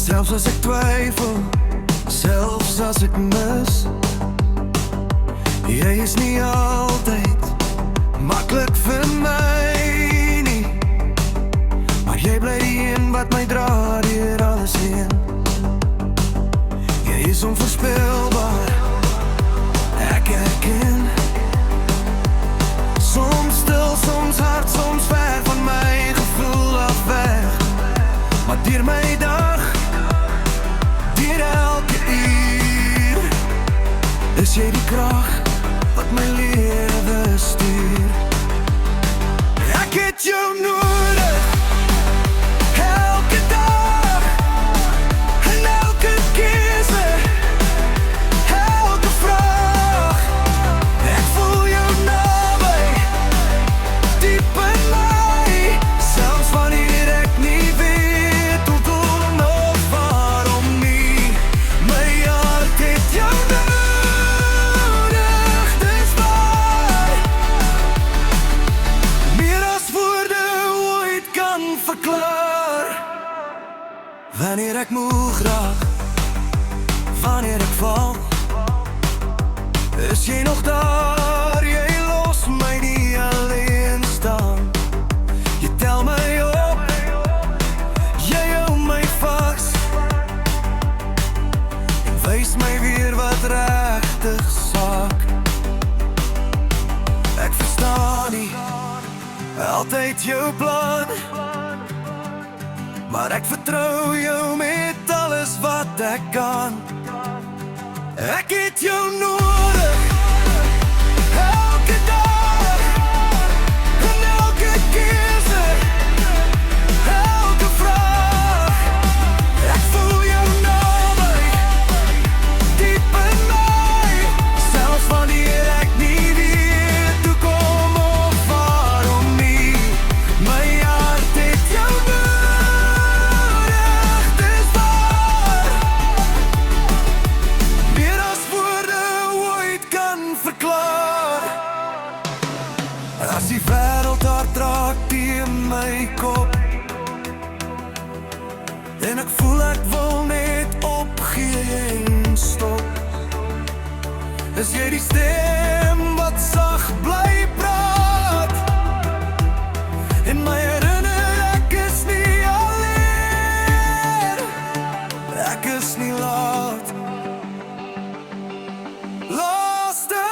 Selfs as ek twyfel, selfs as ek mis, jy is nie altyd maklik vir my nie, maar jy bly die een wat my dra deur alles heen. Jy is onvoorspelbaar, ek erken. Soms stil, soms hard, soms ver van my gevoel af weg, maar deur my dag, deur elke uur, is jy die krag wat my lewe stuur. Ek het jou nodig, elke dag, en elke keuse, elke vraag. Ek voel jou naby, diep in my, selfs wanneer ek nie weet hoe doen of waarom nie. My hart het jou nodig, dis waar. Meer as woorde ooit kan verklaar. Wanneer ek moeg raak, wanneer ek val, is jy nog daar, jy los my nie alleen staan. Jy tel my op, jy hou my vas, en wys my weer wat regtig saak. Ek verstaan nie altyd jou plan, maar ek vertrou jou met alles wat ek kan. Ek het jou nodig, elke dag, en elke keuse, elke vraag. Ek voel jou naby, diep in my, selfs wanneer ek nie weet hoe kom of waarom nie. My hart het jou nodig, dis waar. Meer as woorde ooit kan verklaar. As die wêreld hard raak teen my kop, en ek voel ek wil net opgee en stop, is jy die stem wat sag bly praat, en my herinner ek is nie alleen, ek is nie laat. Laaste,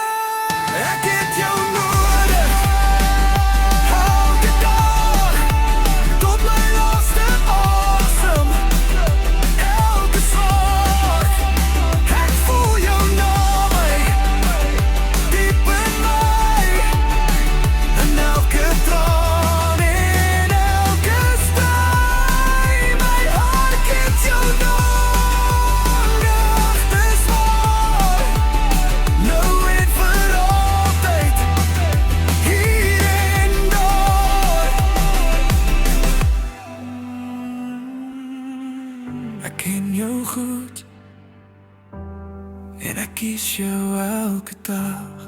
ek het jou nodig, elke dag, tot my laaste asem, elke slag. Ek voel jou naby, diep in my, en elke traan en elke stry. My hart het jou nodig, dis waar. Nou en vir altyd, hier en daar. Ek ken jou goed, en ek kies jou elke dag.